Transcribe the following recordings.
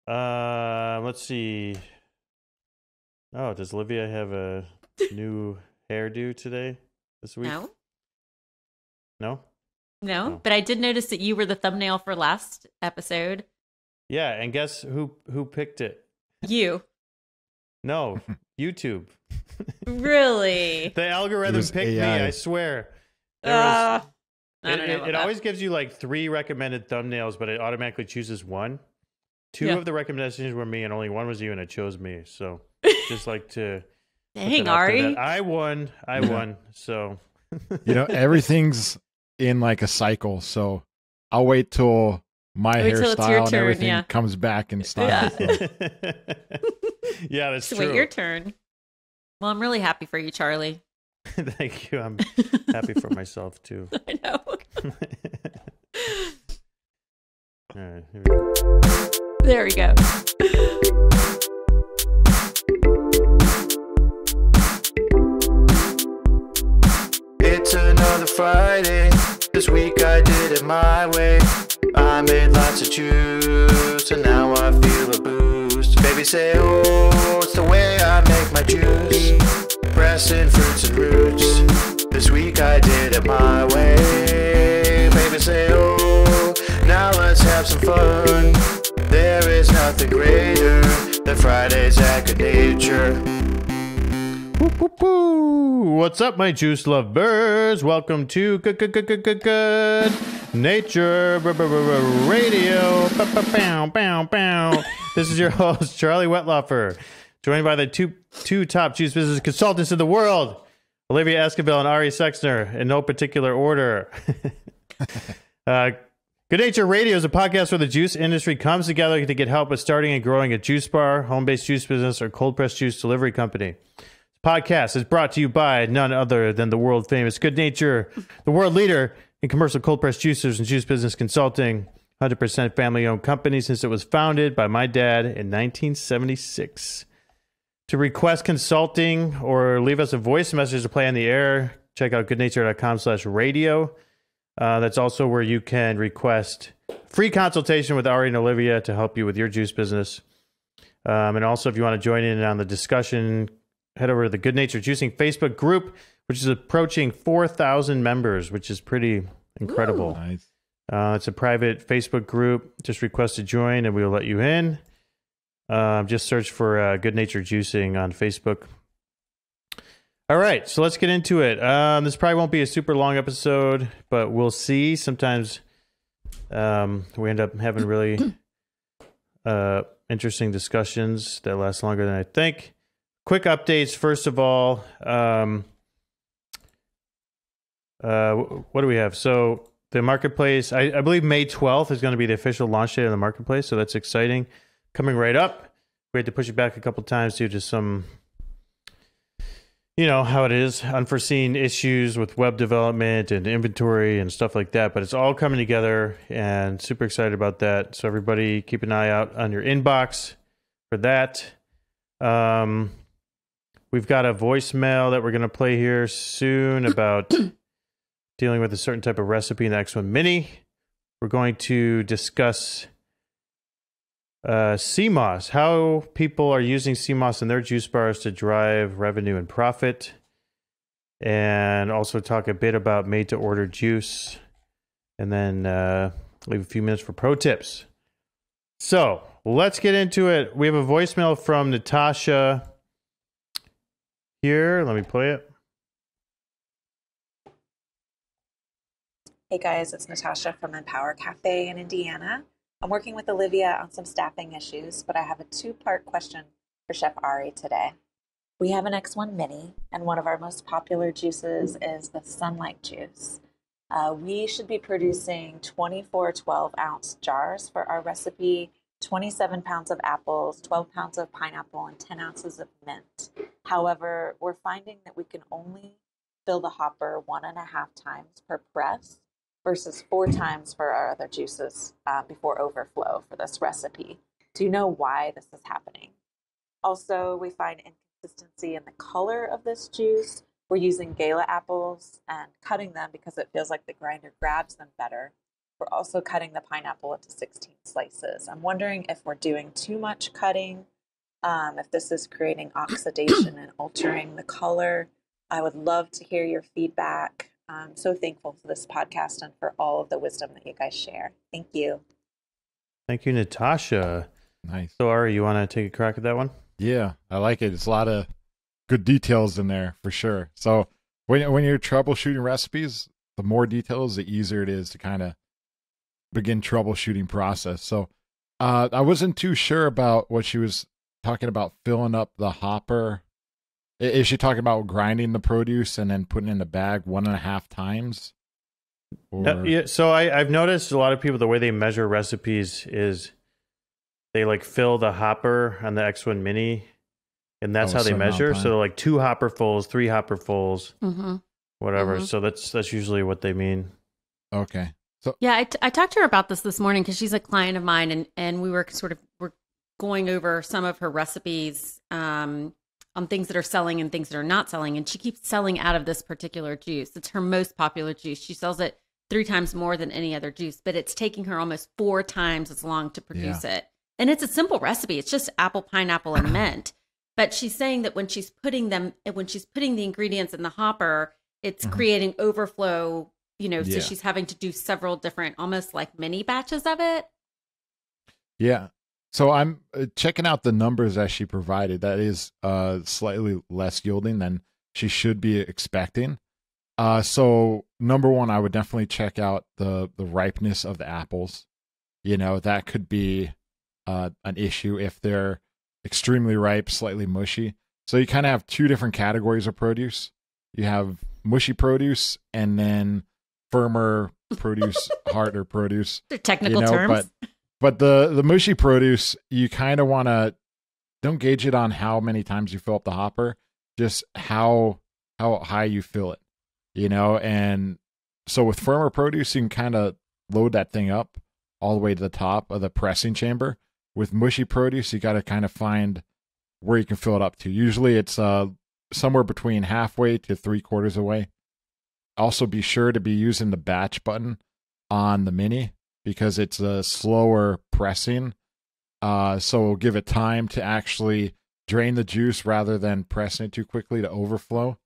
Let's see. Oh, does Olivia have a new hairdo today? This week? No, No? no. Oh. But I did notice that you were the thumbnail for last episode. Yeah, and guess who picked it? You. No, YouTube. Really? The algorithm picked me, AI. I swear. There was, I don't know about it that. always gives you like 3 recommended thumbnails, but it automatically chooses one. 2 Yeah. of the recommendations were me, and only 1 was you, and it chose me. So just like to put Dang, that out there Ari. that I won. I won. So Everything's in like a cycle. So I'll wait till my Wait till it's your hairstyle and turn, everything yeah. comes back in style. Yeah. So, yeah, that's Just true. wait your turn. Well, I'm really happy for you, Charlie. Thank you. I'm happy for myself too. I know. All right, here we go. There we go. It's another Friday. This week I did it my way. I made lots of juice, and now I feel a boost. Baby say, oh, it's the way I make my juice. Pressing fruits and roots. This week I did it my way. Baby say, oh, now let's have some fun. There is nothing greater than Fridays at Goodnature. Whoop, whoop, whoop. What's up, my juice lovers? Welcome to Good Nature Radio. Bow, bow, bow. This is your host, Charlie Wetlaufer, joined by the two top juice business consultants in the world, Olivia Esquivel and Ari Sexner, in no particular order. Good Nature Radio is a podcast where the juice industry comes together to get help with starting and growing a juice bar, home-based juice business, or cold-pressed juice delivery company. Podcast is brought to you by none other than the world famous Goodnature, the world leader in commercial cold pressed juicers and juice business consulting, 100% family owned company since it was founded by my dad in 1976. To request consulting or leave us a voice message to play on the air, check out goodnature.com/radio. That's also where you can request free consultation with Ari and Olivia to help you with your juice business. And also, if you want to join in on the discussion, head over to the Goodnature Juicing Facebook group, which is approaching 4,000 members, which is pretty incredible. nice. It's a private Facebook group. Just request to join, and we'll let you in. Just search for Goodnature Juicing on Facebook. All right, so let's get into it. This probably won't be a super long episode, but we'll see. Sometimes we end up having really interesting discussions that last longer than I think. Quick updates. First of all, what do we have? So the marketplace, I believe May 12th is going to be the official launch date of the marketplace. So that's exciting. Coming right up. We had to push it back a couple times due to some, how it is, unforeseen issues with web development and inventory and stuff like that. But it's all coming together and super excited about that. So everybody keep an eye out on your inbox for that. We've got a voicemail that we're going to play here soon about dealing with a certain type of recipe in the X1 Mini. We're going to discuss CMOS, how people are using CMOS in their juice bars to drive revenue and profit. And also talk a bit about made-to-order juice. And then leave a few minutes for pro tips. So let's get into it. We have a voicemail from Natasha. Here, let me play it. Hey guys, it's Natasha from Empower Cafe in Indiana. I'm working with Olivia on some staffing issues, but I have a 2-part question for Chef Ari today. We have an X1 Mini, and one of our most popular juices is the Sunlight juice. We should be producing 24 12-ounce jars for our recipe, 27 pounds of apples, 12 pounds of pineapple, and 10 ounces of mint. However, we're finding that we can only fill the hopper 1.5 times per press versus 4 times for our other juices before overflow for this recipe. Do you know why this is happening? Also, we find inconsistency in the color of this juice. We're using Gala apples and cutting them because it feels like the grinder grabs them better. we're also cutting the pineapple into 16 slices. I'm wondering if we're doing too much cutting, if this is creating oxidation and altering the color. I would love to hear your feedback. I'm so thankful for this podcast and for all of the wisdom that you guys share. Thank you. Thank you, Natasha. Nice. So, Ari, you want to take a crack at that one? Yeah, I like it. It's a lot of good details in there for sure. So when you're troubleshooting recipes, the more details, the easier it is to kind of begin troubleshooting process. So I wasn't too sure about what she was talking about filling up the hopper. Is she talking about grinding the produce and then putting it in the bag 1.5 times? Or... Yeah, so I've noticed a lot of people, the way they measure recipes is they like fill the hopper on the X1 Mini, and that's how they measure. So like 2 hopperfuls, 3 hopperfuls, whatever. So that's usually what they mean. Okay. So yeah, I talked to her about this morning because she's a client of mine, and we were we're going over some of her recipes on things that are selling and things that are not selling, and she keeps selling out of this particular juice. It's her most popular juice. She sells it 3 times more than any other juice, but it's taking her almost 4 times as long to produce it. And it's a simple recipe. It's just apple, pineapple, and mint. But she's saying that when she's putting the ingredients in the hopper, it's creating overflow, so she's having to do several different, almost like mini batches of it. Yeah. So I'm checking out the numbers that she provided. That is slightly less yielding than she should be expecting. So number one, I would definitely check out the ripeness of the apples. That could be an issue if they're extremely ripe, slightly mushy. So you kind of have 2 different categories of produce. You have mushy produce and then firmer produce, harder produce. They're technical terms. But the mushy produce, you kind of want to, don't gauge it on how many times you fill up the hopper, just how high you fill it, and so with firmer produce, you can kind of load that thing up all the way to the top of the pressing chamber. With mushy produce, you got to kind of find where you can fill it up to. Usually it's somewhere between halfway to 3/4 away. Also be sure to be using the batch button on the Mini because it's a slower pressing. So it'll give it time to actually drain the juice rather than pressing it too quickly to overflow.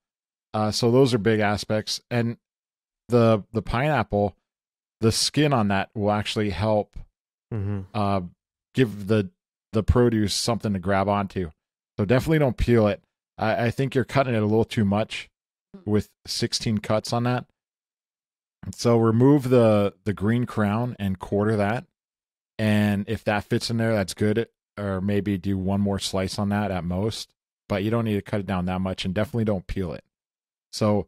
So those are big aspects. And the pineapple, the skin on that will actually help give the produce something to grab onto. So definitely don't peel it. I think you're cutting it a little too much with 16 cuts on that. So remove the green crown and quarter that. And if that fits in there, that's good. Or maybe do 1 more slice on that at most. But you don't need to cut it down that much, and definitely don't peel it. So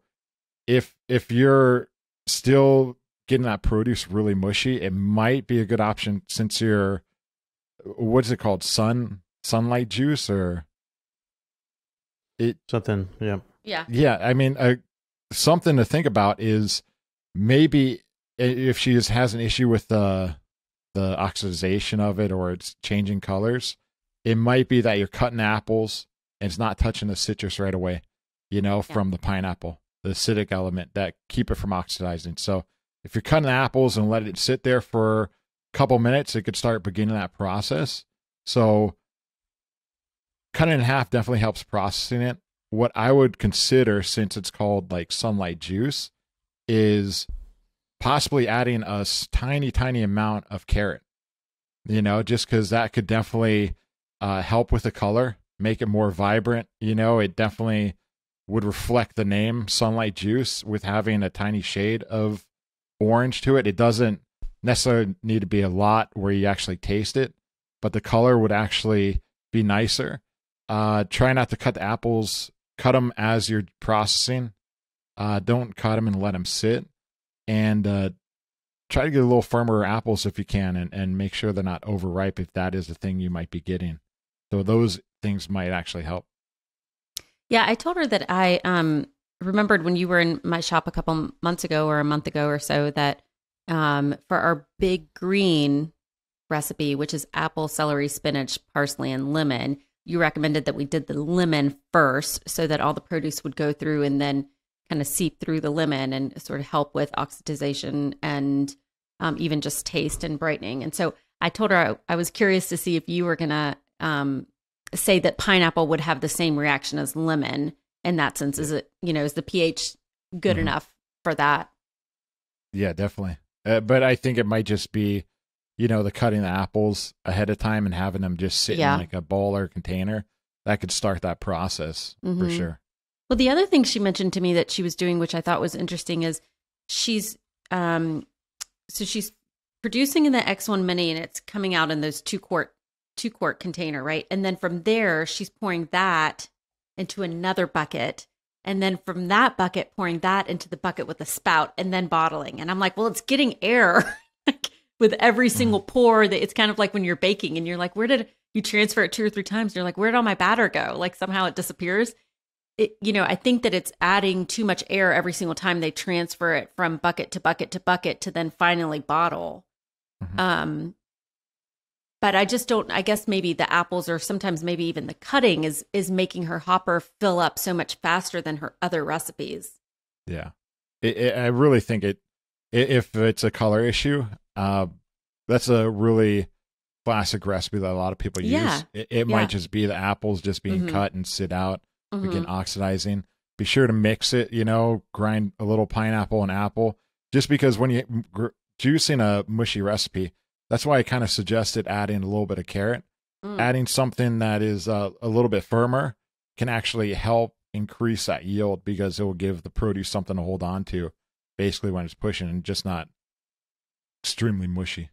if you're still getting that produce really mushy, it might be a good option since you're, what's it called? Sunlight juice or something. Yeah. Yeah. Yeah. I mean, something to think about is maybe if she has an issue with the oxidization of it or it's changing colors, it might be that you're cutting apples and it's not touching the citrus right away, from the pineapple, the acidic element that keep it from oxidizing. So if you're cutting apples and let it sit there for a couple minutes, it could start beginning that process. So cutting it in half definitely helps processing it. What I would consider, since it's called like sunlight juice, is possibly adding a tiny, tiny amount of carrot, just because that could definitely help with the color, make it more vibrant. It definitely would reflect the name sunlight juice with having a tiny shade of orange to it. It doesn't necessarily need to be a lot where you actually taste it, but the color would actually be nicer. Try not to cut the apples, cut them as you're processing. Don't cut them and let them sit. And try to get a little firmer apples if you can, and make sure they're not overripe if that is the thing you might be getting. So those things might actually help. Yeah, I told her that I remembered when you were in my shop a couple months ago or a month ago or so that for our big green recipe, which is apple, celery, spinach, parsley, and lemon, you recommended that we did the lemon first so that all the produce would go through and then kind of seep through the lemon and sort of help with oxidization and even just taste and brightening. And so I told her I was curious to see if you were going to say that pineapple would have the same reaction as lemon in that sense. Is it, is the pH good enough for that? Yeah, definitely. But I think it might just be, the cutting the apples ahead of time and having them just sit in like a bowl or container. That could start that process for sure. Well, the other thing she mentioned to me that she was doing, which I thought was interesting, is she's producing in the X1 Mini, and it's coming out in those 2-quart container, right? And then from there, she's pouring that into another bucket. And then from that bucket, pouring that into the bucket with a spout and then bottling. And I'm like, well, it's getting air with every single pour. That it's kind of like when you're baking and you're like, where did you transfer it 2 or 3 times? And you're like, where did all my batter go? Like somehow it disappears. I think that it's adding too much air every single time they transfer it from bucket to bucket to bucket to then finally bottle. But I just don't, I guess maybe the apples or sometimes maybe even the cutting is making her hopper fill up so much faster than her other recipes. Yeah. I really think if it's a color issue, that's a really classic recipe that a lot of people use. It might just be the apples just being cut and sit out, begin oxidizing. Be sure to mix it, grind a little pineapple and apple, just because when you juicing a mushy recipe, that's why I kind of suggested adding a little bit of carrot. Adding something that is a little bit firmer can actually help increase that yield because it will give the produce something to hold on to basically when it's pushing and just not extremely mushy.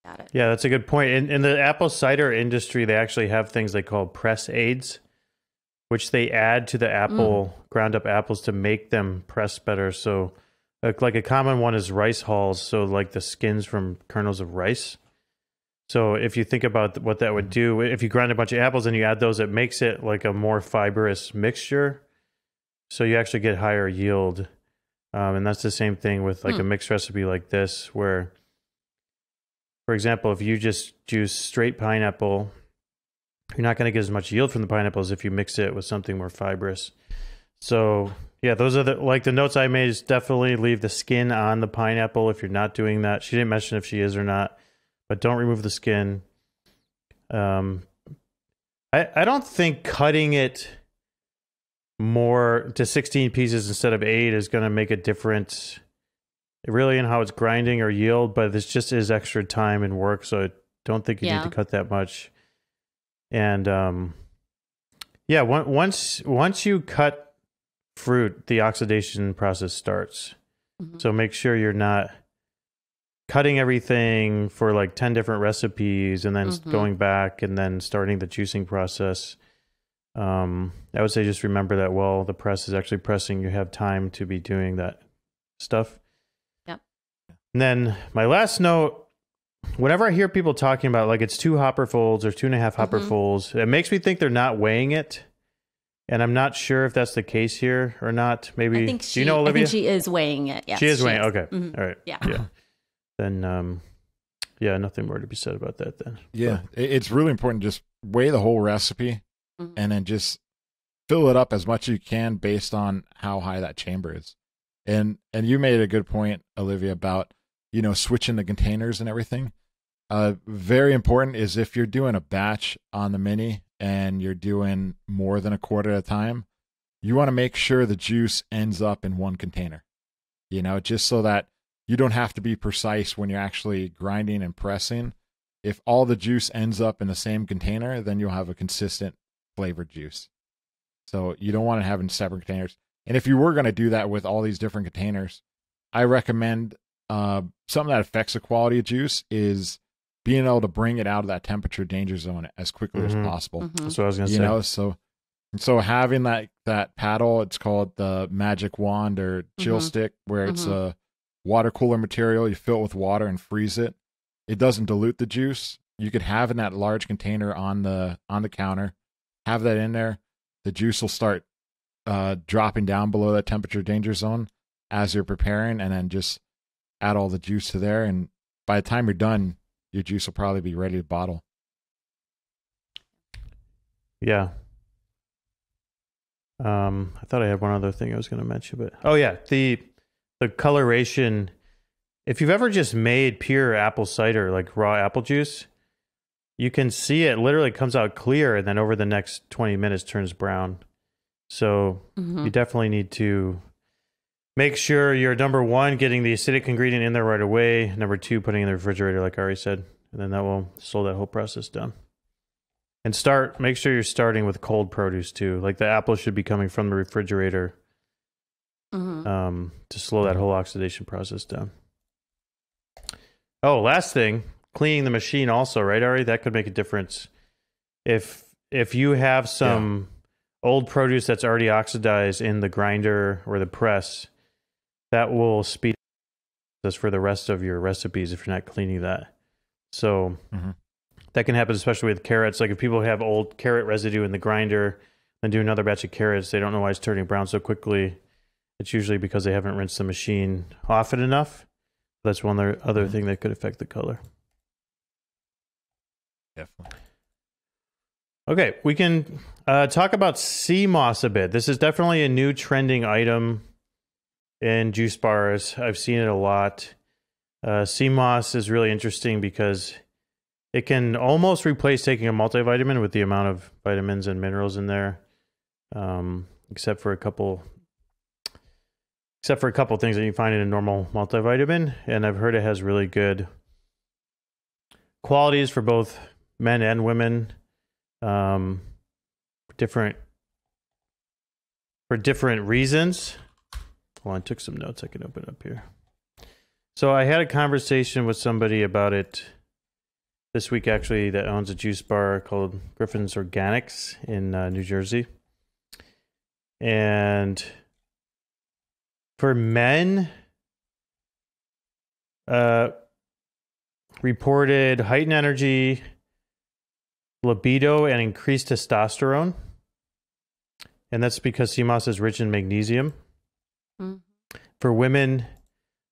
Got it. Yeah, that's a good point. In the apple cider industry, they actually have things they call press aids, which they add to the ground up apples to make them press better. So like a common one is rice hulls, so like the skins from kernels of rice. So if you think about what that would do, if you grind a bunch of apples and you add those, it makes it like a more fibrous mixture. So you actually get higher yield. And that's the same thing with like a mixed recipe like this, where, for example, if you just juice straight pineapple, you're not going to get as much yield from the pineapple as if you mix it with something more fibrous. So yeah, those are the notes I made is definitely leave the skin on the pineapple if you're not doing that. She didn't mention if she is or not, but don't remove the skin. I don't think cutting it more to 16 pieces instead of 8 is going to make a difference really in how it's grinding or yield, but this just is extra time and work, so I don't think you need to cut that much. And once you cut fruit, the oxidation process starts. So make sure you're not cutting everything for like 10 different recipes and then going back and then starting the juicing process. I would say just remember that while the press is actually pressing, you have time to be doing that stuff. Yep. And then my last note, whenever I hear people talking about like it's 2 hopperfuls or 2.5 hopperfuls, it makes me think they're not weighing it. And I'm not sure if that's the case here or not. Maybe, do you know, Olivia? I think she is weighing it. Yes, she is weighing. Okay. All right. Yeah. Then, nothing more to be said about that then. Yeah. It's really important. Just weigh the whole recipe and then just fill it up as much as you can based on how high that chamber is. And you made a good point, Olivia, about, switching the containers and everything. Very important is if you're doing a batch on the mini and you're doing more than a quart at a time, you want to make sure the juice ends up in one container, just so that you don't have to be precise when you're actually grinding and pressing. If all the juice ends up in the same container, then you'll have a consistent flavored juice. So you don't want to have in separate containers. And if you were going to do that with all these different containers, I recommend something that affects the quality of juice is being able to bring it out of that temperature danger zone as quickly as possible. That's what I was going to say. So having that paddle, it's called the magic wand or chill stick, where it's a water cooler material. You fill it with water and freeze it. It doesn't dilute the juice. You could have in that large container on the counter, have that in there. The juice will start dropping down below that temperature danger zone as you're preparing, and then just add all the juice to there. And by the time you're done, your juice will probably be ready to bottle. Yeah. I thought I had one other thing I was going to mention, but the coloration if you've ever just made pure apple cider, like raw apple juice, you can see it literally comes out clear and then over the next 20 minutes turns brown. So you definitely need to make sure you're, number one, getting the acidic ingredient in there right away. Number two, putting it in the refrigerator, like Ari said. And then that will slow that whole process down. And make sure you're starting with cold produce too. Like the apple should be coming from the refrigerator to slow that whole oxidation process down. Oh, last thing, cleaning the machine also, right, Ari? That could make a difference. If you have some old produce that's already oxidized in the grinder or the press, that will speed this for the rest of your recipes if you're not cleaning that. So that can happen, especially with carrots. Like if people have old carrot residue in the grinder and do another batch of carrots, they don't know why it's turning brown so quickly. It's usually because they haven't rinsed the machine often enough. That's one other thing that could affect the color. Definitely. Okay, we can talk about sea moss a bit. This is definitely a new trending item in juice bars. I've seen it a lot. Sea moss is really interesting because it can almost replace taking a multivitamin with the amount of vitamins and minerals in there, except for a couple things that you find in a normal multivitamin. And I've heard it has really good qualities for both men and women, for different reasons. Well, I took some notes. I can open it up here. So I had a conversation with somebody about it this week, actually, that owns a juice bar called Griffin's Organics in New Jersey. And for men, reported heightened energy, libido, and increased testosterone. And that's because sea moss is rich in magnesium. For women,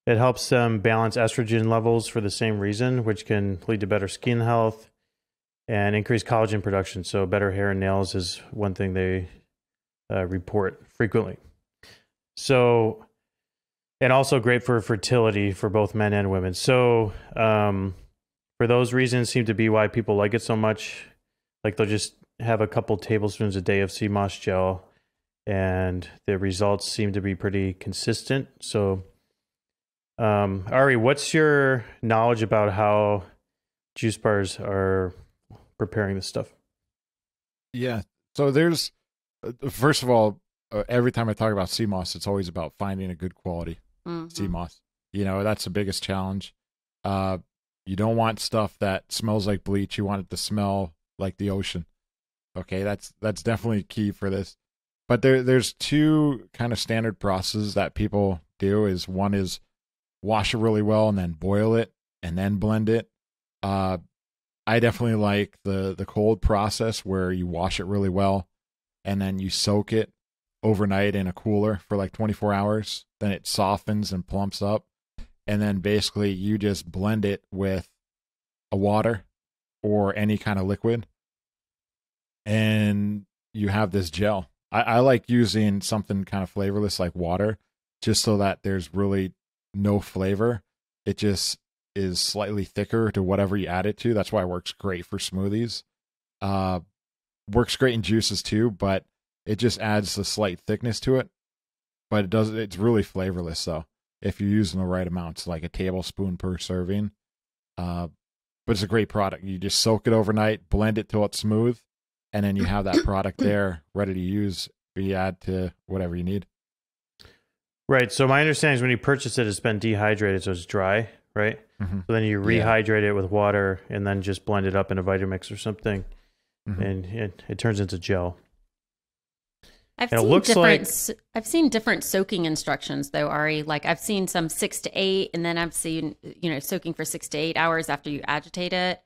it helps them balance estrogen levels for the same reason, which can lead to better skin health and increased collagen production. So better hair and nails is one thing they report frequently. So, and also great for fertility for both men and women. So for those reasons seem to be why people like it so much. Like they'll just have a couple tablespoons a day of sea moss gel and the results seem to be pretty consistent. So Ari, what's your knowledge about how juice bars are preparing this stuff? Yeah. So there's, first of all, every time I talk about sea moss, it's always about finding a good quality sea moss. You know, that's the biggest challenge. You don't want stuff that smells like bleach. You want it to smell like the ocean. Okay, that's definitely key for this. But there's two kind of standard processes that people do. Is one is wash it really well and then boil it and then blend it. I definitely like the cold process where you wash it really well and then you soak it overnight in a cooler for like 24 hours. Then it softens and plumps up. And then basically you just blend it with a water or any kind of liquid. And you have this gel. I like using something kind of flavorless like water just so that there's really no flavor. It just is slightly thicker to whatever you add it to. That's why it works great for smoothies. Works great in juices too, but it just adds a slight thickness to it. But it's really flavorless though, if you're using the right amounts, like a tablespoon per serving. But it's a great product. You just soak it overnight, blend it till it's smooth, and then you have that product there ready to use. You add to whatever you need. Right. So my understanding is when you purchase it, it's been dehydrated, so it's dry, right? So then you rehydrate it with water and then just blend it up in a Vitamix or something, and it turns into gel. I've seen different soaking instructions though, Ari. Like I've seen some 6 to 8, and then I've seen, soaking for 6 to 8 hours after you agitate it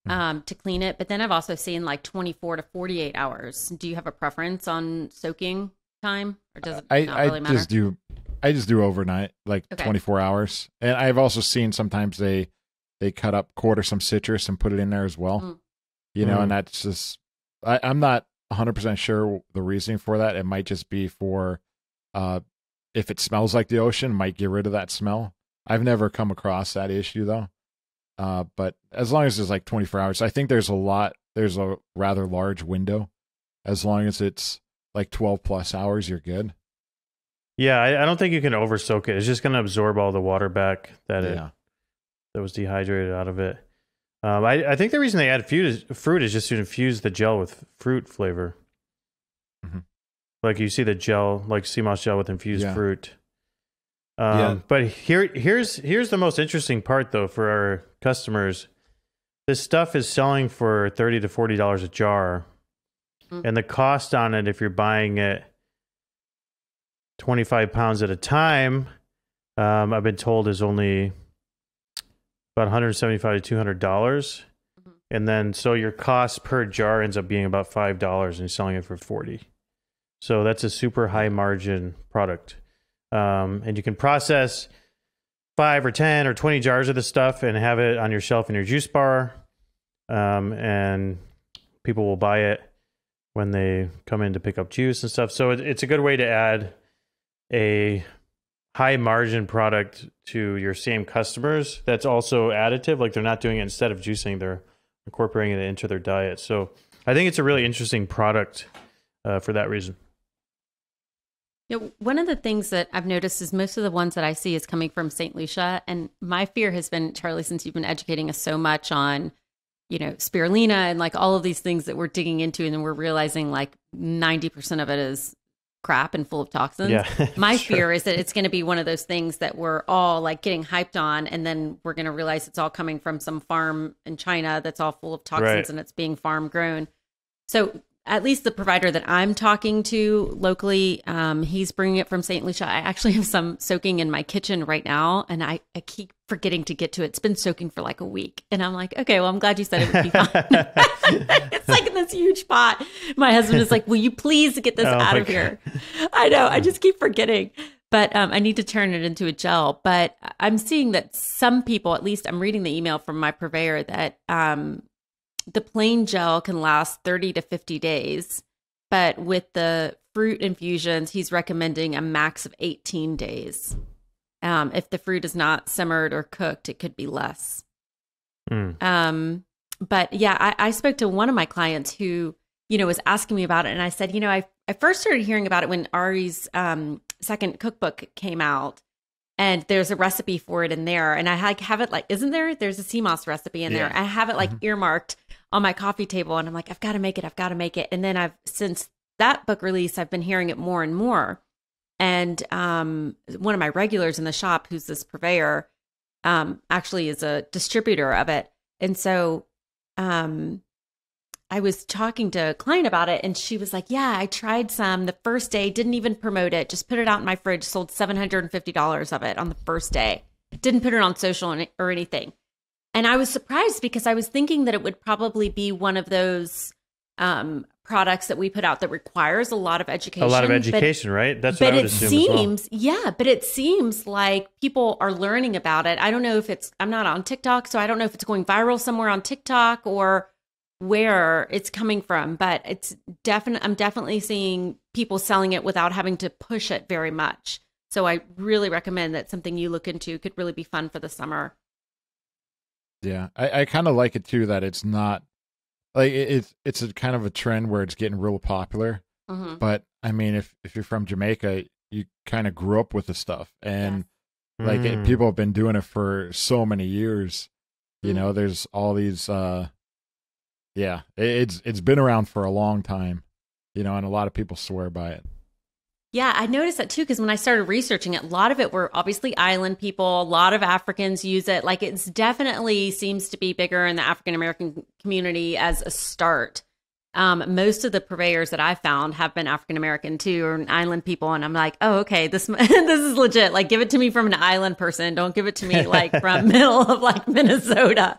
to clean it. But then I've also seen like 24 to 48 hours. Do you have a preference on soaking time, or does it not really matter? I just do overnight, like 24 hours. And I've also seen sometimes they quarter some citrus and put it in there as well. And that's just, I'm not 100% sure the reasoning for that. It might just be for if it smells like the ocean, might get rid of that smell. I've never come across that issue though. But as long as it's like 24 hours, I think there's a rather large window. As long as it's like 12 plus hours, you're good. Yeah, I don't think you can over soak it. It's just going to absorb all the water back that was dehydrated out of it. I think the reason they add fruit is just to infuse the gel with fruit flavor. Mm-hmm. Like you see the gel, like sea moss gel with infused fruit. But here's the most interesting part though for our customers. This stuff is selling for $30 to $40 a jar, and the cost on it, if you're buying it 25 pounds at a time, I've been told is only about $175 to $200. And then so your cost per jar ends up being about $5 and you're selling it for $40. So that's a super high margin product. And you can process 5 or 10 or 20 jars of this stuff and have it on your shelf in your juice bar. And people will buy it when they come in to pick up juice and stuff. So it's a good way to add a high margin product to your same customers that's also additive. Like they're not doing it instead of juicing, they're incorporating it into their diet. So I think it's a really interesting product for that reason. Yeah, one of the things that I've noticed is most of the ones that I see is coming from St. Lucia. And my fear has been, Charlie, since you've been educating us so much on, spirulina and like all of these things that we're digging into, and then we're realizing like 90% of it is crap and full of toxins. Yeah, my fear is that it's going to be one of those things that we're all like getting hyped on, and then we're going to realize it's all coming from some farm in China that's all full of toxins and it's being farm grown. So at least the provider that I'm talking to locally, he's bringing it from St. Lucia. I actually have some soaking in my kitchen right now, and I keep forgetting to get to it. It's been soaking for like a week. And I'm like, okay, well, I'm glad you said it would be fine. It's like in this huge pot. My husband is like, will you please get this out of here? I know, I just keep forgetting. But I need to turn it into a gel. But I'm seeing that some people, at least I'm reading the email from my purveyor, that the plain gel can last 30 to 50 days, but with the fruit infusions, he's recommending a max of 18 days. If the fruit is not simmered or cooked, it could be less. But yeah, I spoke to one of my clients who, was asking me about it. And I said, I first started hearing about it when Ari's second cookbook came out. And there's a recipe for it in there. And I have it like, isn't there? There's a sea moss recipe in there. I have it like earmarked on my coffee table. And I'm like, I've got to make it. And then since that book release, I've been hearing it more and more. And one of my regulars in the shop, who's this purveyor, actually is a distributor of it. And so I was talking to a client about it, and she was like, yeah, I tried some the first day, didn't even promote it, just put it out in my fridge, sold $750 of it on the first day. Didn't put it on social or anything. And I was surprised because I was thinking that it would probably be one of those products that we put out that requires a lot of education. A lot of education, right? That's what I would assume as well. Yeah, but it seems like people are learning about it. I don't know if I'm not on TikTok, so I don't know if it's going viral somewhere on TikTok or where it's coming from, but I'm definitely seeing people selling it without having to push it very much. So I really recommend that something you look into. Could really be fun for the summer. Yeah, I kind of like it too, that it's not like it's a kind of a trend where it's getting real popular. But I mean, if you're from Jamaica, you kind of grew up with the stuff, and people have been doing it for so many years. There's all these it's been around for a long time, and a lot of people swear by it. Yeah, I noticed that too, because when I started researching it, a lot of it were obviously island people. A lot of Africans use it. Like it's definitely seems to be bigger in the African American community as a start. Most of the purveyors that I found have been African American too, or island people, and I'm like, oh, okay, this is legit. Like, give it to me from an island person. Don't give it to me like from middle of like Minnesota.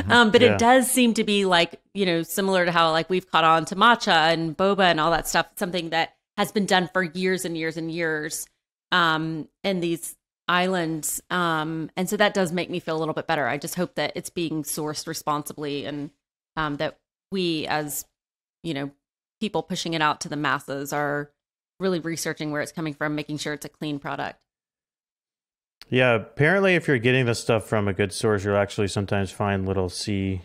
But it does seem to be like similar to how like we've caught on to matcha and boba and all that stuff. Something that has been done for years and years and years in these islands. And so that does make me feel a little bit better. I just hope that it's being sourced responsibly, and that we as people pushing it out to the masses are really researching where it's coming from, making sure it's a clean product. Yeah, apparently if you're getting the stuff from a good source, you'll actually sometimes find little sea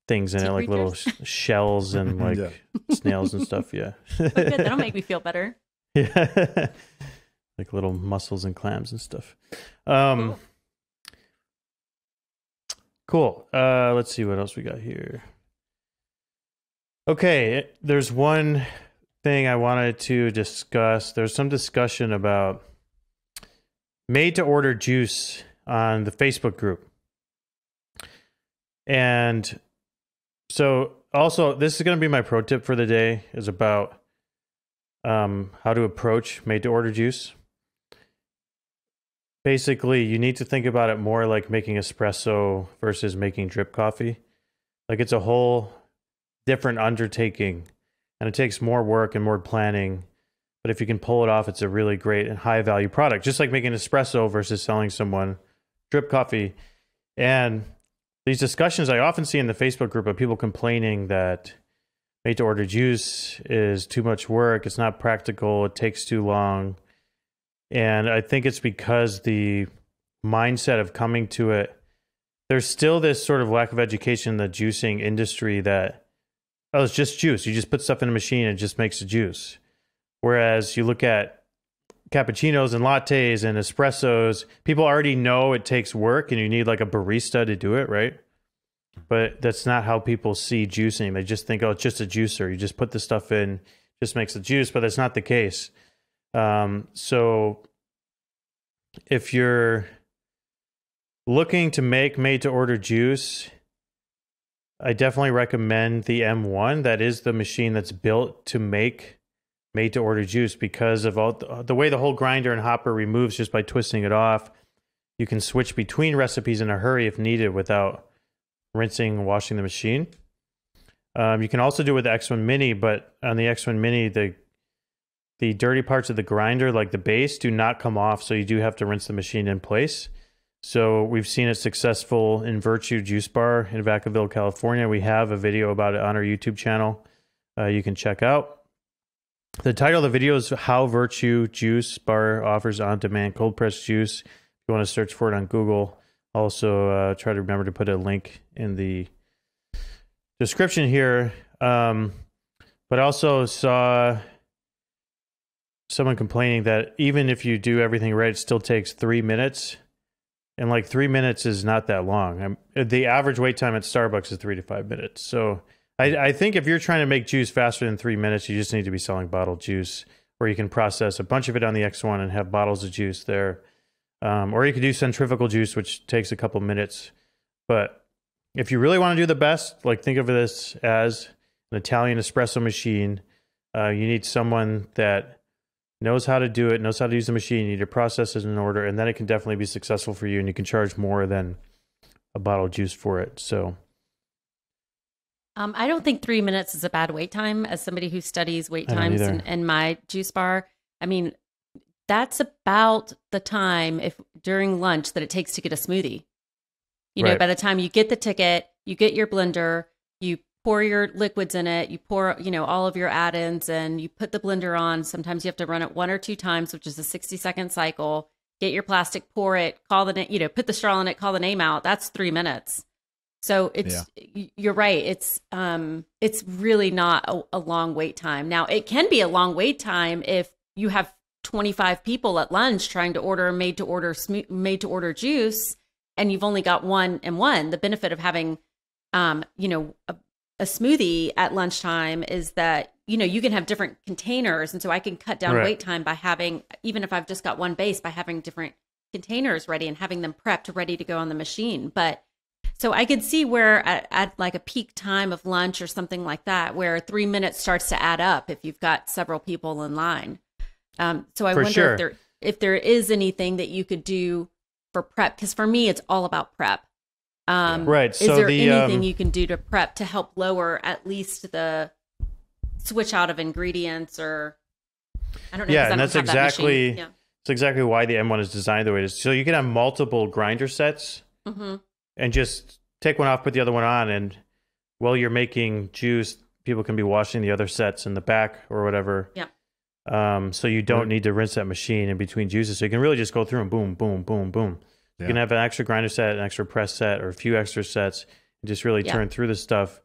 things in Sea it, like little creatures? shells and like Yeah. snails and stuff. Yeah. Oh, good. That'll make me feel better. Yeah. Like little mussels and clams and stuff. Cool. Let's see what else we got here. Okay, there's one thing I wanted to discuss. There's some discussion about made to order juice on the Facebook group. And so also this is going to be my pro tip for the day, is about how to approach made to order juice. Basically, you need to think about it more like making espresso versus making drip coffee. Like it's a whole different undertaking, and it takes more work and more planning. But if you can pull it off, it's a really great and high value product, just like making espresso versus selling someone drip coffee. And these discussions I often see in the Facebook group of people complaining that made to order juice is too much work, it's not practical, it takes too long. And I think it's because the mindset of coming to it, there's still this sort of lack of education in the juicing industry that, oh, it's just juice. You just put stuff in a machine and it just makes a juice. Whereas you look at cappuccinos and lattes and espressos, people already know it takes work and you need like a barista to do it, right? But that's not how people see juicing. They just think, oh, it's just a juicer. You just put the stuff in, just makes the juice, but that's not the case. So if you're looking to make made to order juice, I definitely recommend the M1. That is the machine that's built to make made to order juice, because of all the way the whole grinder and hopper removes just by twisting it off. You can switch between recipes in a hurry if needed without rinsing and washing the machine. You can also do it with the X1 Mini, but on the X1 Mini, the dirty parts of the grinder, like the base, do not come off, so you do have to rinse the machine in place. So we've seen it successful in Virtue Juice Bar in Vacaville, California. We have a video about it on our YouTube channel you can check out. The title of the video is How Virtue Juice Bar Offers On-Demand Cold Pressed Juice. If you want to search for it on Google, also try to remember to put a link in the description here. But I also saw someone complaining that even if you do everything right, it still takes 3 minutes. And like 3 minutes is not that long. The average wait time at Starbucks is 3 to 5 minutes. So I think if you're trying to make juice faster than 3 minutes, you just need to be selling bottled juice, where you can process a bunch of it on the X1 and have bottles of juice there. Or you could do centrifugal juice, which takes a couple minutes. But if you really want to do the best, like think of this as an Italian espresso machine. You need someone that knows how to do it, knows how to use the machine. You need to process it in order, and then it can definitely be successful for you, and you can charge more than a bottle of juice for it. So I don't think 3 minutes is a bad wait time. As somebody who studies wait I don't times either. in my juice bar, I mean, that's about the time if during lunch that it takes to get a smoothie. You know, Right. by the time you get the ticket, you get your blender, you pour your liquids in it, you pour, all of your add-ins, and you put the blender on. Sometimes you have to run it 1 or 2 times, which is a 60-second cycle. Get your plastic, pour it, call the name, put the straw in it, call the name out. That's 3 minutes. So you're right. It's really not a long wait time. Now it can be a long wait time if you have 25 people at lunch trying to order made to order juice, and you've only got one and one. The benefit of having, a smoothie at lunchtime is that, you can have different containers. And so I can cut down Right. wait time by having, even if I've just got one base, by having different containers ready and having them prepped, ready to go on the machine. But so I could see where at like a peak time of lunch or something like that, where 3 minutes starts to add up if you've got several people in line. So I For wonder sure. if there is anything that you could do for prep, because for me, it's all about prep. Right. Is So there the anything you can do to prep to help lower at least the switch out of ingredients, or I don't know. Yeah, 'cause I and don't that's have that machine. exactly it's exactly why the M1 is designed the way it is. So you can have multiple grinder sets Mm-hmm. and just take one off, put the other one on, and while you're making juice, people can be washing the other sets in the back or whatever. Yeah. So you don't need to rinse that machine in between juices. So you can really just go through and boom, boom, boom, boom. You can have an extra grinder set, an extra press set, or a few extra sets, and just really turn through the stuff.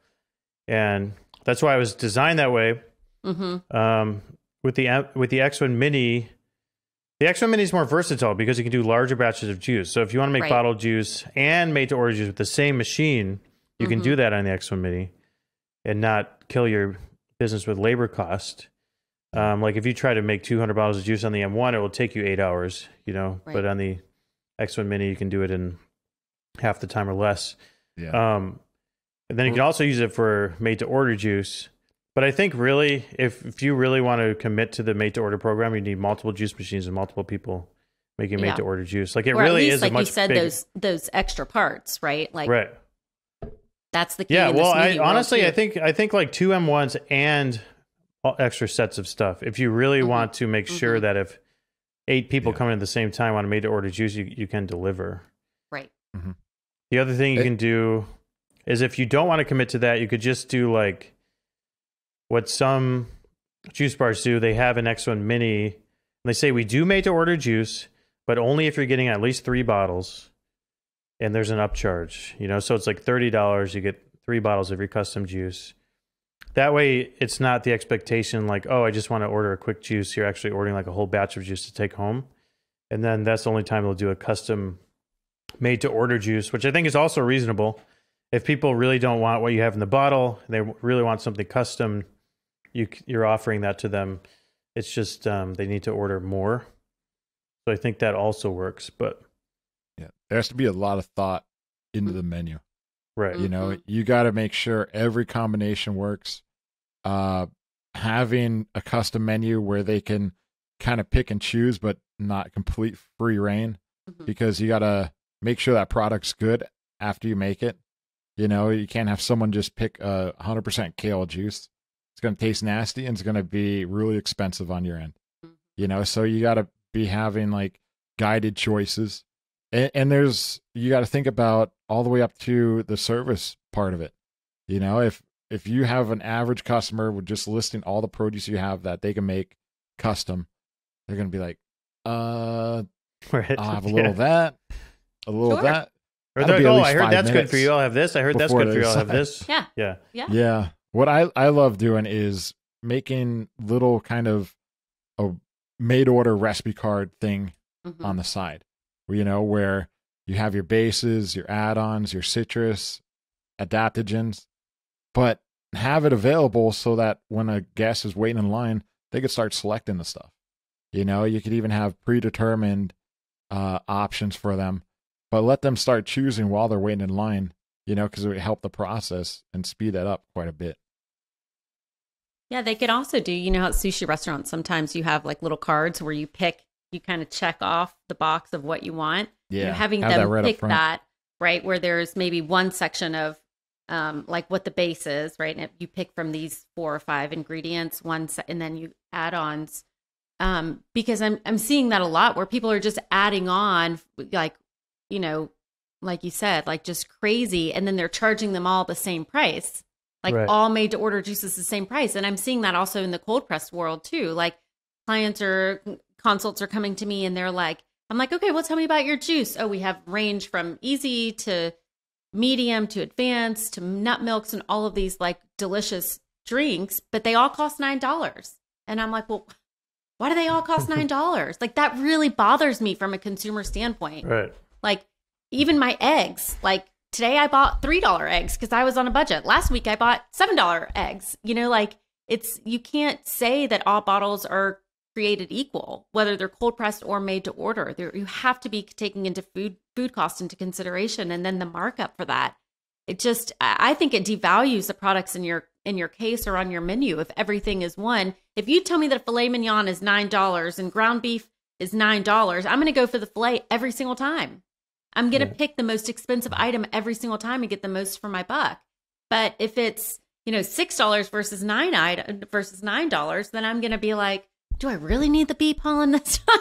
And that's why it was designed that way. With the X1 Mini, the X1 Mini is more versatile because you can do larger batches of juice. So if you want to make bottled juice and made-to-order juice with the same machine, you can do that on the X1 Mini and not kill your business with labor cost. Like if you try to make 200 bottles of juice on the M1, it will take you 8 hours, but on the X1 Mini, you can do it in half the time or less. And then you can also use it for made-to-order juice. But I think really, if you really want to commit to the made-to-order program, you need multiple juice machines and multiple people making made-to-order juice. Like it or really at least, is like a much you said, bigger... those extra parts, right? Like that's the key. Yeah, in this well, smoothie honestly, world, too. I think like 2 M1s and extra sets of stuff. If you really want to make sure that if 8 people come in at the same time on a made-to-order juice, you can deliver. Right. The other thing you can do is if you don't want to commit to that, you could just do like what some juice bars do. They have an X1 Mini, and they say we do made-to-order juice, but only if you're getting at least 3 bottles, and there's an upcharge. So it's like $30. You get 3 bottles of your custom juice. That way, it's not the expectation like, oh, I just want to order a quick juice. You're actually ordering like a whole batch of juice to take home. And then that's the only time they'll do a custom made-to-order juice, which I think is also reasonable. If people really don't want what you have in the bottle, they really want something custom, you're offering that to them. It's just they need to order more. So I think that also works. But there has to be a lot of thought into the menu. Right. You got to make sure every combination works. Having a custom menu where they can kind of pick and choose, but not complete free reign, because you got to make sure that product's good after you make it. You can't have someone just pick 100% kale juice. It's going to taste nasty and it's going to be really expensive on your end. So you got to be having like guided choices. And you got to think about all the way up to the service part of it. If you have an average customer with just listing all the produce you have that they can make custom, they're going to be like, I'll have a little of that, a little of that. Or they're like, oh, I heard that's good for you. I'll have this. I heard that's good for you. I'll have this. Yeah. What I love doing is making little kind of a made-order recipe card thing on the side. Where you have your bases, your add-ons, your citrus, adaptogens, but have it available so that when a guest is waiting in line, they could start selecting the stuff. You could even have predetermined options for them, but let them start choosing while they're waiting in line, because it would help the process and speed that up quite a bit. Yeah, they could also do, how at sushi restaurants, sometimes you have like little cards where you kind of check off the box of what you want. Yeah. Having them pick that, right, where there's maybe one section of like what the base is, right? And you pick from these 4 or 5 ingredients, and then you add-ons. Because I'm seeing that a lot where people are just adding on, like, like you said, like just crazy. And then they're charging them all the same price. Like all made to order juices the same price. And I'm seeing that also in the cold press world too. Like consults are coming to me and they're like, I'm like, okay, well, tell me about your juice. Oh, we have range from easy to medium to advanced to nut milks and all of these like delicious drinks, but they all cost $9. And I'm like, well, why do they all cost $9? Like that really bothers me from a consumer standpoint. Right. Like even my eggs, like today I bought $3 eggs because I was on a budget. Last week I bought $7 eggs. Like you can't say that all bottles are created equal, whether they're cold pressed or made to order. You have to be taking into food cost into consideration, and then the markup for that. I think it devalues the products in your case or on your menu if everything is one. If you tell me that filet mignon is $9 and ground beef is $9, I'm going to go for the filet every single time. I'm going to pick the most expensive item every single time and get the most for my buck. But if it's, $6 versus $9, then I'm going to be like, do I really need the bee pollen this time?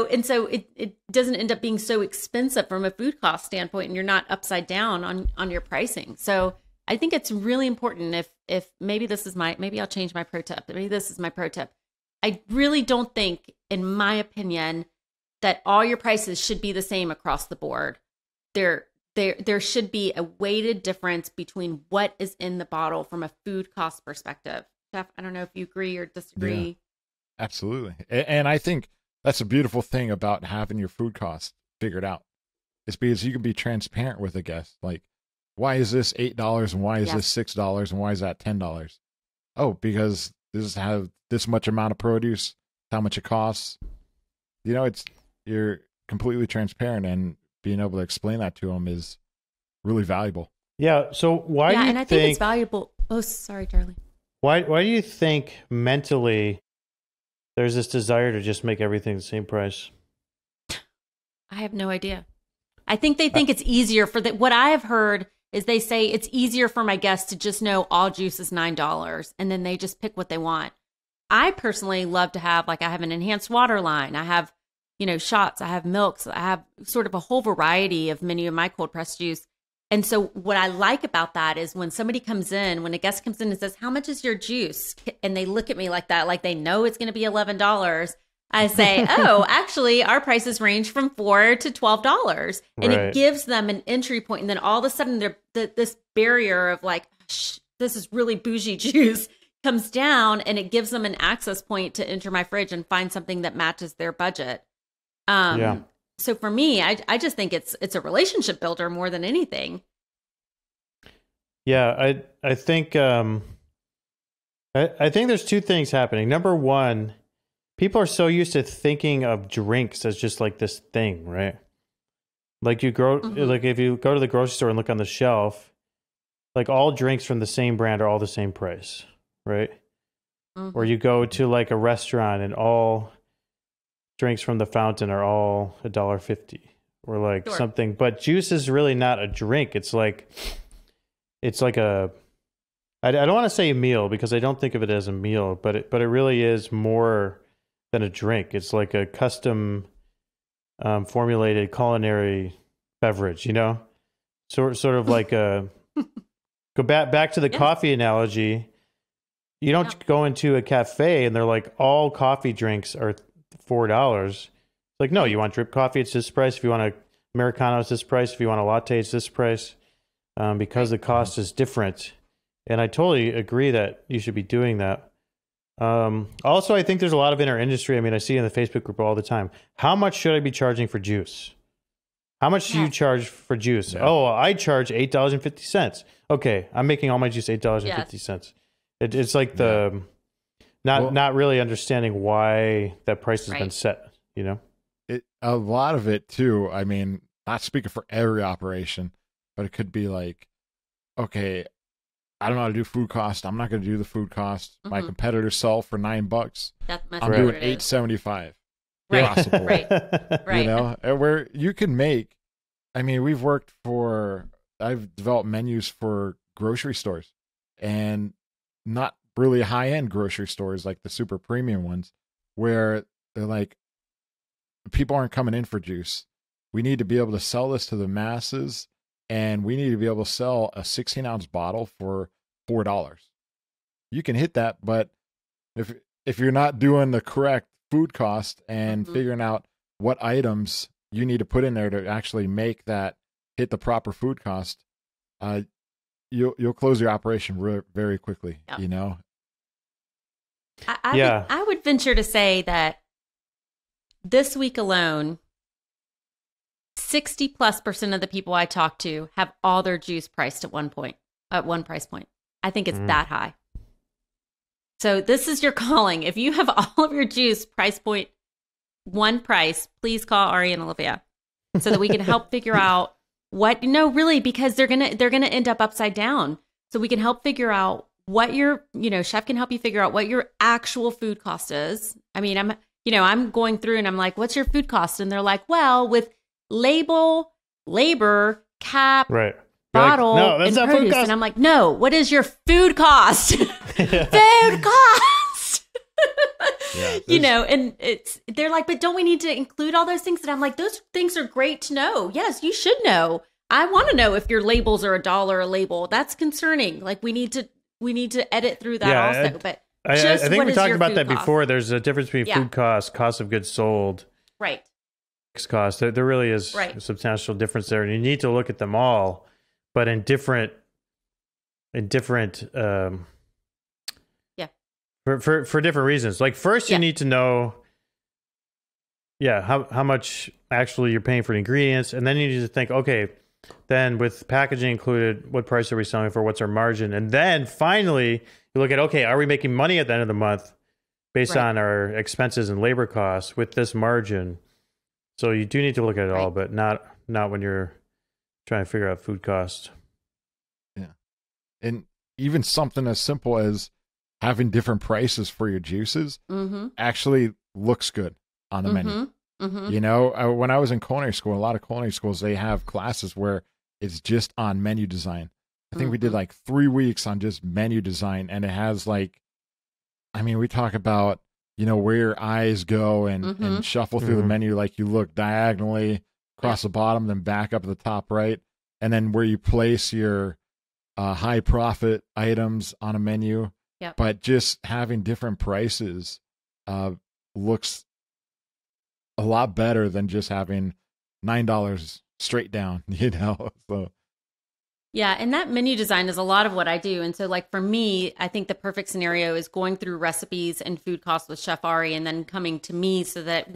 And so it doesn't end up being so expensive from a food cost standpoint, and you're not upside down on your pricing. So I think it's really important if maybe I'll change my pro tip. Maybe this is my pro tip. I really don't think, in my opinion, that all your prices should be the same across the board. There should be a weighted difference between what is in the bottle from a food cost perspective. Jeff, I don't know if you agree or disagree. Yeah, absolutely. And I think that's a beautiful thing about having your food cost figured out. It's because you can be transparent with a guest. Like, why is this $8 and why is this $6 and why is that $10? Oh, because this has this much amount of produce, how much it costs. You know, you're completely transparent, and being able to explain that to them is really valuable. Yeah. So why do you and I think it's valuable. Oh, sorry, Charlie. Why do you think mentally there's this desire to just make everything the same price? I have no idea. I think they think it's easier for what I have heard is they say it's easier for my guests to just know all juice is $9 and then they just pick what they want. I personally love to have, like, I have an enhanced water line. I have, shots. I have milks. I have sort of a whole variety of many of my cold pressed juice. And so what I like about that is when somebody comes in, when a guest comes in and says, how much is your juice? And they look at me like that, like they know it's going to be $11. I say, oh, actually, our prices range from $4 to $12. And it gives them an entry point. And then all of a sudden, this barrier of like, this is really bougie juice comes down, and it gives them an access point to enter my fridge and find something that matches their budget. So for me, I just think it's a relationship builder more than anything. Yeah, I think I think there's two things happening. Number one, people are so used to thinking of drinks as just like this thing, right? Like like if you go to the grocery store and look on the shelf, like all drinks from the same brand are all the same price, right? Or you go to like a restaurant and all drinks from the fountain are all $1.50 or like something. But juice is really not a drink. It's like a, I don't want to say a meal because I don't think of it as a meal, but it really is more than a drink. It's like a custom formulated culinary beverage, sort of like a, go back to the coffee analogy. You don't go into a cafe and they're like, all coffee drinks are $4. It's like, no, you want drip coffee, it's this price. If you want an Americano, it's this price. If you want a latte, it's this price. Because the cost is different. And I totally agree that you should be doing that. Also, I think there's a lot of in our industry. I mean, I see in the Facebook group all the time. How much should I be charging for juice? How much do you charge for juice? Yeah. Oh, I charge $8.50. Okay, I'm making all my juice $8.50. It's like the not really understanding why that price has been set. A lot of it too. I mean, not speaking for every operation, but it could be like, okay, I don't know how to do food cost. I'm not going to do the food cost. My competitors sell for $9. I'm doing $8.75. Right. Right. Where you can make. I mean, I've developed menus for grocery stores, and not really high-end grocery stores like the super premium ones, where they're like, people aren't coming in for juice. We need to be able to sell this to the masses. And we need to be able to sell a 16-ounce bottle for $4. You can hit that, but if you're not doing the correct food cost and figuring out what items you need to put in there to actually make that hit the proper food cost, you'll close your operation very quickly. I would venture to say that this week alone, 60+% of the people I talk to have all their juice priced at one price point. I think it's that high. So this is your calling. If you have all of your juice price point one price, please call Ari and Olivia so that we can help figure out really, because they're gonna end up upside down. So we can help figure out what your chef can help you figure out what your actual food cost is. I mean, I'm going through and I'm like, what's your food cost? And they're like, well, with label, labor, cap, bottle, like, no, that's and not produce. food cost. And I'm like, no, what is your food cost? Food cost. And they're like, but don't we need to include all those things? And I'm like, those things are great to know. Yes, you should know. I want to know if your labels are $1 a label. That's concerning. Like we need to edit through that also. But just I think what we is talked your about food that cost? before. There's a difference between Yeah. food cost, cost of goods sold, Right. fixed cost. There really is Right. a substantial difference there, and you need to look at them all, but in different Yeah. for different reasons. Like first, you Yeah. need to know, how much actually you're paying for the ingredients, and then you need to think, okay, then with packaging included, what price are we selling for? What's our margin? And then finally, you look at, okay, are we making money at the end of the month based Right. on our expenses and labor costs with this margin? So you do need to look at it all, Right. but not when you're trying to figure out food cost. Yeah. And even something as simple as having different prices for your juices Mm-hmm. actually looks good on the menu. Mm-hmm. Mm-hmm. You know, when I was in culinary school, a lot of culinary schools, they have classes where it's just on menu design. I think we did Mhm. like 3 weeks on just menu design, and it has like, I mean, we talk about, you know, where your eyes go and Mhm. shuffle through the Mhm. menu, like you look diagonally across the bottom, then back up at the top right, and then where you place your high profit items on a menu. Yep. But just having different prices looks a lot better than just having $9 straight down, you know? So Yeah, and that menu design is a lot of what I do. And so, like, for me, I think the perfect scenario is going through recipes and food costs with Chef Ari and then coming to me so that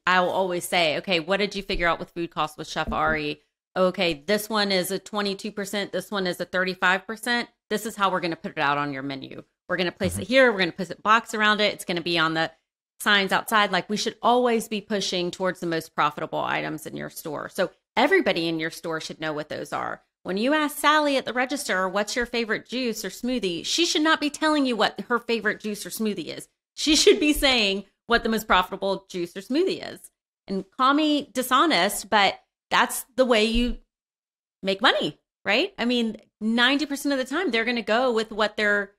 I will always say, okay, what did you figure out with food costs with Chef Ari? Okay, this one is a 22%, this one is a 35%. This is how we're going to put it out on your menu. We're going to place it here. We're going to put a box around it. It's going to be on the signs outside. Like, we should always be pushing towards the most profitable items in your store. So everybody in your store should know what those are. When you ask Sally at the register, what's your favorite juice or smoothie, she should not be telling you what her favorite juice or smoothie is. She should be saying what the most profitable juice or smoothie is. And call me dishonest, but that's the way you make money, right? I mean, 90% of the time, they're going to go with whatever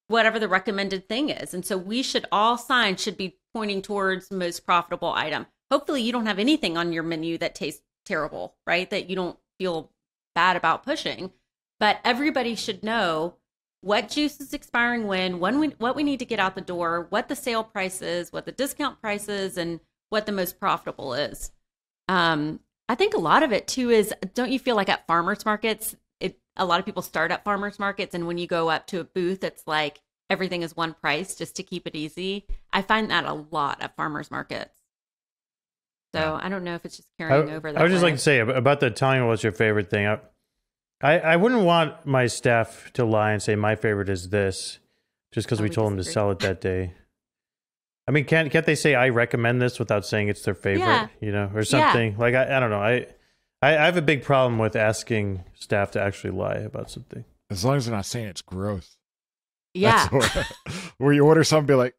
the recommended thing is. And so we should, all signs should be pointing towards most profitable item. Hopefully you don't have anything on your menu that tastes terrible, right? That you don't feel bad about pushing, but everybody should know what juice is expiring what we need to get out the door, what the sale price is, what the discount price is, and what the most profitable is. I think a lot of it too is, don't you feel like at farmers markets, a lot of people start at farmers markets, and when you go up to a booth, it's like everything is one price just to keep it easy. I find that a lot at farmers markets. So I don't know if it's just carrying over that I would just way. like to say about the telling me what's your favorite thing. I wouldn't want my staff to lie and say my favorite is this just because Oh, we we told them to disagree. sell it that day. I mean, can't they say I recommend this without saying it's their favorite, Yeah. you know, or something? Like, I don't know. I have a big problem with asking staff to actually lie about something. as long as they're not saying it's gross. Yeah. That's where you order something, be like,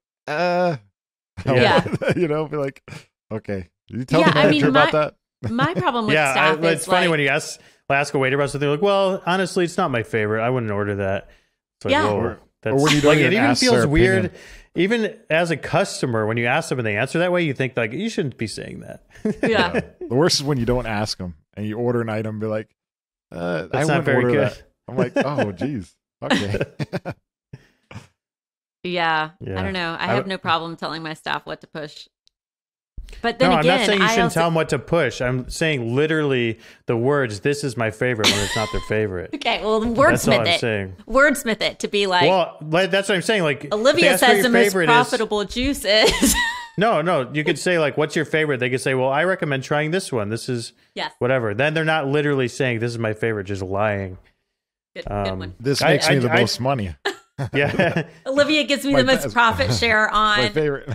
Yeah. you know, be like, okay. You tell Yeah, the I mean, manager about that? My problem with Yeah, staff it's is funny like, when you ask a waiter about something, like, well, honestly, it's not my favorite. I wouldn't order that. It's like, Yeah. whoa, that's, Or when you don't like, it even even ask feels their weird. opinion. Even as a customer, when you ask them and they answer that way, you think like you shouldn't be saying that. yeah. The worst is when you don't ask them and you order an item and be like, I That's not wouldn't very order good. that. I'm like, oh, geez. Okay. Yeah. Yeah. I don't know. I I- have no problem telling my staff what to push. But then No, again, I'm not saying you I shouldn't also, tell them what to push. I'm saying literally the words, this is my favorite, when it's not their favorite. okay, well, That's all wordsmith I'm it. saying. Wordsmith it to be like, Well, that's what I'm saying. Like, Olivia if they ask what says your the most favorite profitable juice is. No, you could say like, what's your favorite? They could say, well, I recommend trying this one. This is Yes. whatever. Then they're not literally saying this is my favorite, just lying. Good one. This I- makes me the I- most money. Yeah. Olivia gives me My the most best- profit share My on. favorite.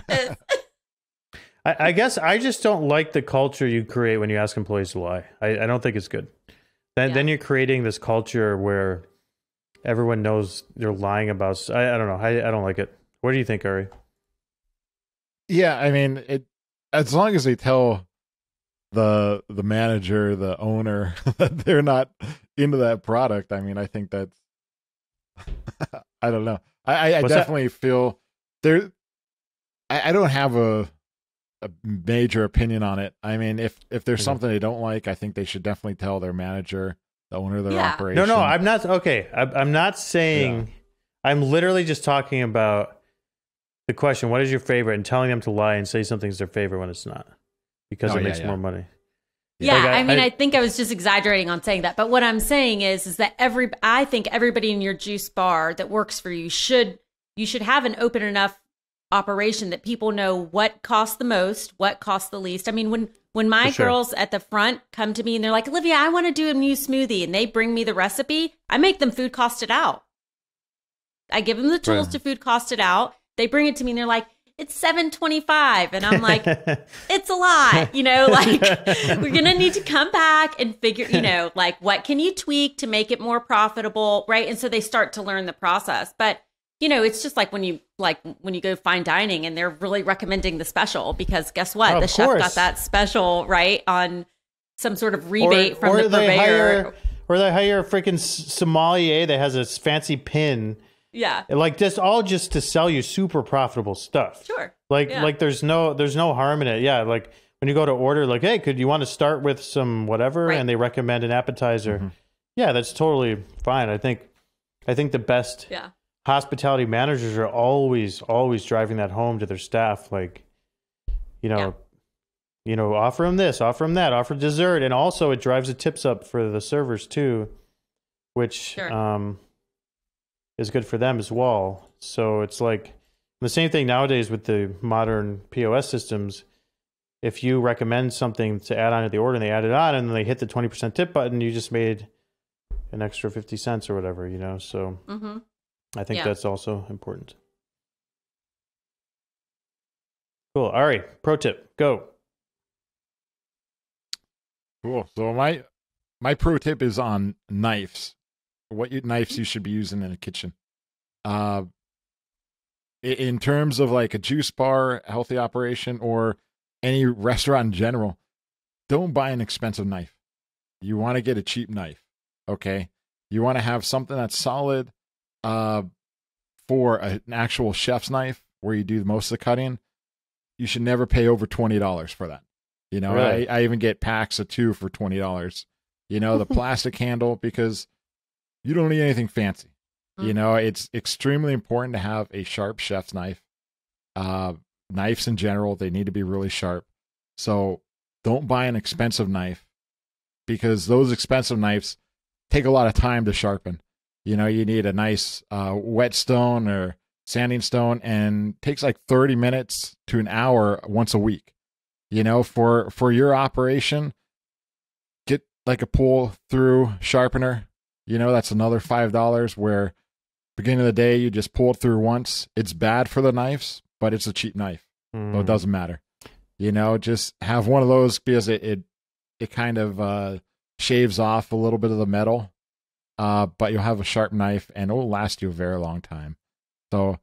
I guess I just don't like the culture you create when you ask employees to lie. I don't think it's good. Then you're creating this culture where everyone knows they're lying about. I don't know. I don't like it. What do you think, Ari? Yeah, I mean, as long as they tell the manager, the owner, that they're not into that product, I mean, I think that's I don't know. I What's that? definitely feel there. I don't have a major opinion on it. I mean, if there's Mhm. something they don't like, I think they should definitely tell their manager, the owner of their Yeah. operation. No, I'm not. Okay, I'm not saying. I'm literally just talking about the question, what is your favorite, and telling them to lie and say something's their favorite when it's not, because it makes more money. Yeah, Like I think I was just exaggerating on saying that. But what I'm saying is that I think everybody in your juice bar that works for you should have an open enough operation that people know what costs the most, what costs the least. I mean, when my girls at the front come to me and they're like, Olivia, I want to do a new smoothie, and they bring me the recipe, I make them food cost it out. I give them the tools to food cost it out. They bring it to me and they're like, it's $7.25, and I'm like, it's a lot, like we're gonna need to come back and figure, like what can you tweak to make it more profitable, right? And so they start to learn the process. But it's just like when you go fine dining and they're really recommending the special, because guess what, the chef got that special right on some sort of rebate from the purveyor, or they hire a freaking sommelier that has a fancy pin. Yeah. Like this, all just to sell you super profitable stuff. Sure. Like there's no harm in it. Yeah. Like when you go to order, like, hey, could you want to start with some whatever? Right. And they recommend an appetizer. Mm-hmm. Yeah, that's totally fine. I think the best hospitality managers are always driving that home to their staff. Like, offer them this, offer them that, offer dessert. And also it drives the tips up for the servers too, which, is good for them as well. So it's like the same thing nowadays with the modern POS systems. If you recommend something to add on to the order and they add it on and then they hit the 20% tip button, you just made an extra 50 cents or whatever, So I think that's also important. Cool. All right. Pro tip, go. Cool. So my pro tip is on knives. Knives you should be using in a kitchen. In terms of like a juice bar, healthy operation, or any restaurant in general, don't buy an expensive knife. You want to get a cheap knife, okay? You want to have something that's solid for an actual chef's knife where you do most of the cutting. You should never pay over $20 for that. Really? I even get packs of 2 for $20. The plastic handle, because you don't need anything fancy. It's extremely important to have a sharp chef's knife. Knives in general, they need to be really sharp. So don't buy an expensive knife, because those expensive knives take a lot of time to sharpen. You need a nice whetstone or sanding stone, and takes like 30 minutes to an hour once a week. For your operation, get like a pull through sharpener. That's another $5, where beginning of the day, you just pull it through once. It's bad for the knives, but it's a cheap knife. So it doesn't matter. Just have one of those, because it kind of shaves off a little bit of the metal, but you'll have a sharp knife and it will last you a very long time. So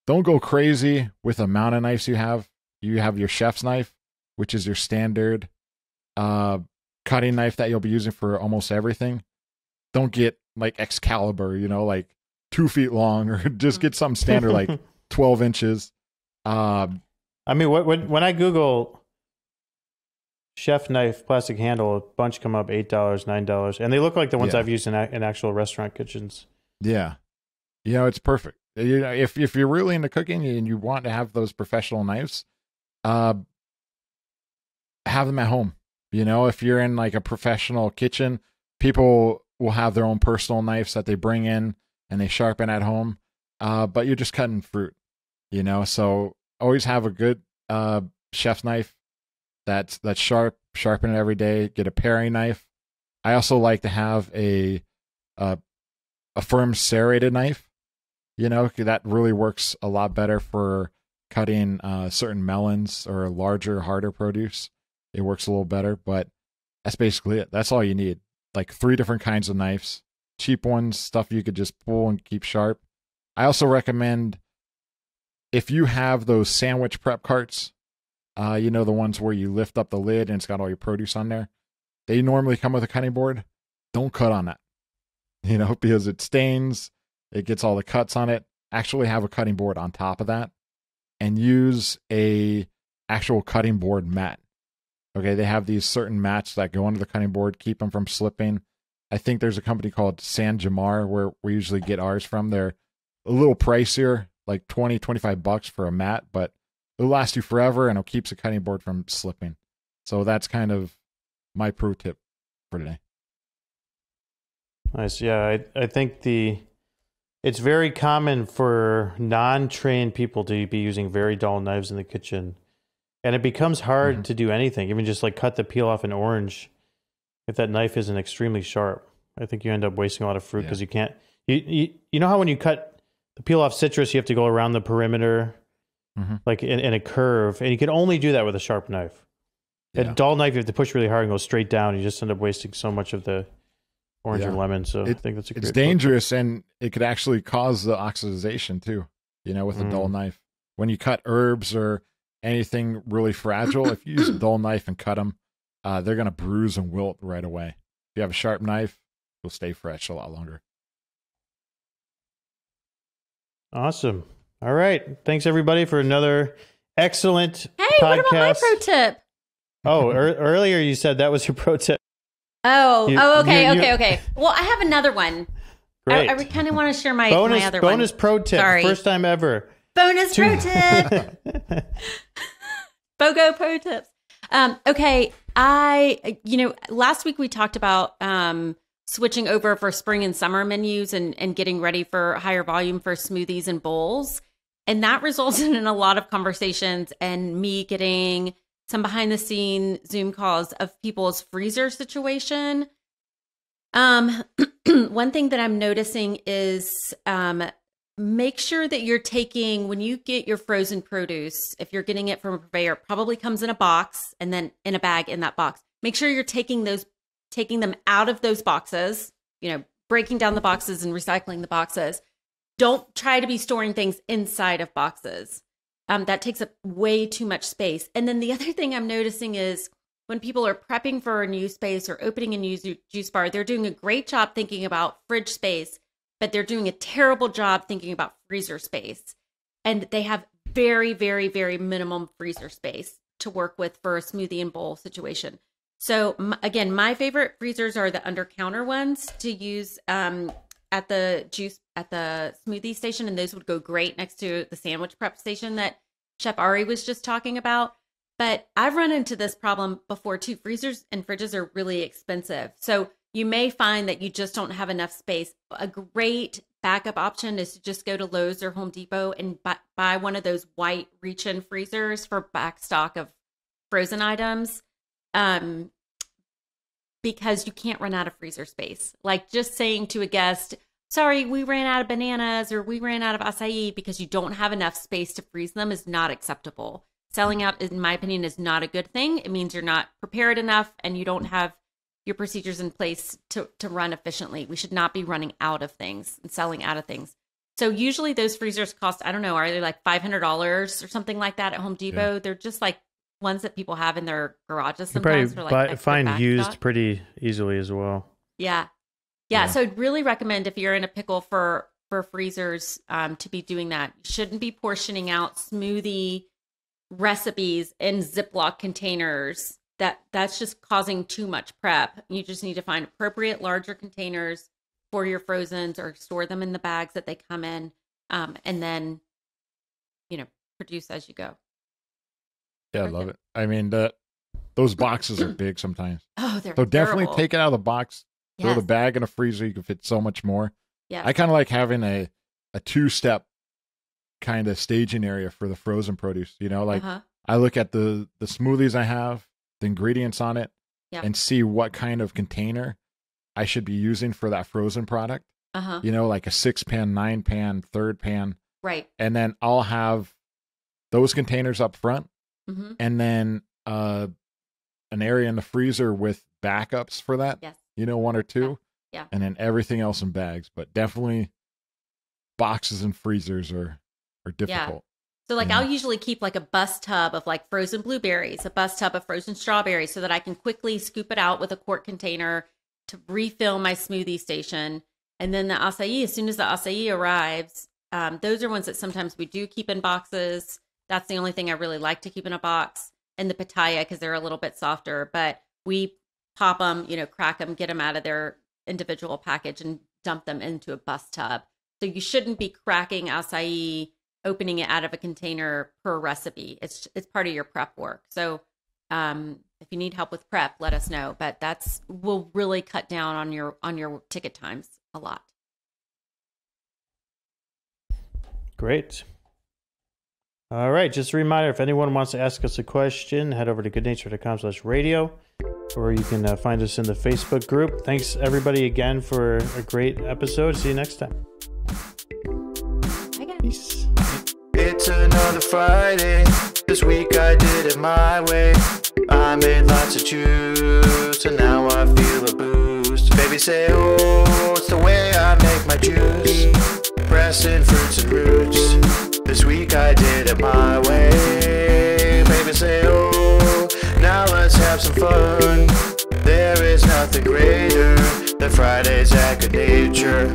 don't go crazy with the amount of knives you have. You have your chef's knife, which is your standard cutting knife that you'll be using for almost everything. Don't get like Excalibur, like 2 feet long, or just get something standard like 12 inches. I mean, when I Google chef knife plastic handle, a bunch come up $8, $9, and they look like the ones I've used in actual restaurant kitchens. Yeah, it's perfect. If you're really into cooking and you want to have those professional knives, have them at home. If you're in like a professional kitchen, people will have their own personal knives that they bring in and they sharpen at home. But you're just cutting fruit, so always have a good chef's knife that's sharp. Sharpen it every day. Get a paring knife. I also like to have a firm serrated knife. That really works a lot better for cutting certain melons or larger, harder produce. It works a little better, but that's basically it. That's all you need. Like 3 different kinds of knives, cheap ones, stuff you could just pull and keep sharp. I also recommend, if you have those sandwich prep carts, the ones where you lift up the lid and it's got all your produce on there, they normally come with a cutting board. Don't cut on that, because it stains, it gets all the cuts on it. Actually have a cutting board on top of that, and use a actual cutting board mat. Okay, they have these certain mats that go under the cutting board, keep them from slipping. I think there's a company called San Jamar where we usually get ours from. They're a little pricier, like 20, 25 bucks for a mat, but it'll last you forever and it'll keep the cutting board from slipping. So that's kind of my pro tip for today. Nice. Yeah, I think it's very common for non-trained people to be using very dull knives in the kitchen. And it becomes hard to do anything, even just like cut the peel off an orange. If that knife isn't extremely sharp, I think you end up wasting a lot of fruit because you can't. You know how when you cut the peel off citrus, you have to go around the perimeter, like in a curve, and you can only do that with a sharp knife. A dull knife, you have to push really hard and go straight down. You just end up wasting so much of the orange or lemon. So I think that's a great it's dangerous, and it could actually cause the oxidization too. You know, with a dull knife, when you cut herbs or anything really fragile, if you use a dull knife and cut them, they're going to bruise and wilt right away. If you have a sharp knife, it'll stay fresh a lot longer. Awesome. All right. Thanks, everybody, for another excellent podcast. What about my pro tip? Oh, earlier you said that was your pro tip. Okay. Well, I have another one. Great. I kind of want to share my other bonus pro tip. Sorry. First time ever. Bonus pro tip. BOGO pro tips. Okay. Last week we talked about switching over for spring and summer menus and getting ready for higher volume for smoothies and bowls. And that resulted in a lot of conversations and me getting some behind the scene Zoom calls of people's freezer situation. One thing that I'm noticing is make sure that you're taking, when you get your frozen produce, if you're getting it from a purveyor, it probably comes in a box and then in a bag in that box. Make sure you're taking them out of those boxes, breaking down the boxes and recycling the boxes. Don't try to be storing things inside of boxes. That takes up way too much space. And then the other thing I'm noticing is when people are prepping for a new space or opening a new juice bar, they're doing a great job thinking about fridge space, but they're doing a terrible job thinking about freezer space. And they have very, very, very minimum freezer space to work with for a smoothie and bowl situation. So again, my favorite freezers are the under counter ones to use at the smoothie station, and those would go great next to the sandwich prep station that Chef Ari was just talking about. But I've run into this problem before too. Freezers and fridges are really expensive. So you may find that you just don't have enough space. A great backup option is to just go to Lowe's or Home Depot and buy one of those white reach-in freezers for back stock of frozen items. Because you can't run out of freezer space. Like just saying to a guest, sorry, we ran out of bananas or we ran out of acai because you don't have enough space to freeze them is not acceptable. Selling out, in my opinion, is not a good thing. It means you're not prepared enough and you don't have your procedures in place to run efficiently. We should not be running out of things and selling out of things. So usually those freezers cost, I don't know, are they like $500 or something like that at Home Depot? Yeah. They're just like ones that people have in their garages sometimes. You probably find used pretty easily as well. Yeah. So I'd really recommend if you're in a pickle for freezers to be doing that. You shouldn't be portioning out smoothie recipes in Ziploc containers. That's just causing too much prep. You just need to find appropriate larger containers for your frozens or store them in the bags that they come in, and then, produce as you go. Yeah, I love it. I mean, those boxes are big sometimes. Oh, they're so definitely terrible. take it out of the box. Throw the bag in a freezer. You can fit so much more. Yeah, I kind of like having a two-step kind of staging area for the frozen produce. I look at the smoothies I have, the ingredients on it, and see what kind of container I should be using for that frozen product. Like a 6-pan, 9-pan, 3rd pan. Right. And then I'll have those containers up front. Mm-hmm. And then an area in the freezer with backups for that. Yes. 1 or 2. Yeah. And then everything else in bags. But definitely boxes and freezers are difficult. So I'll usually keep like a bus tub of like frozen blueberries, a bus tub of frozen strawberries so that I can quickly scoop it out with a quart container to refill my smoothie station. And then the acai, as soon as the acai arrives, those are ones that sometimes we do keep in boxes. That's the only thing I really like to keep in a box. And the pitaya, because they're a little bit softer, but we pop them, crack them, get them out of their individual package and dump them into a bus tub. So you shouldn't be cracking acai opening it out of a container per recipe. It's part of your prep work. So if you need help with prep, let us know. But will really cut down on your ticket times a lot. Great. All right. Just a reminder, if anyone wants to ask us a question, head over to goodnature.com/radio, or you can find us in the Facebook group. Thanks, everybody, again for a great episode. See you next time. Bye, guys. Peace. It's another Friday. This week I did it my way. I made lots of juice, and now I feel a boost. Baby say, oh, it's the way I make my juice. Pressing fruits and roots. This week I did it my way. Baby say, oh, now let's have some fun. There is nothing greater than Fridays at Goodnature.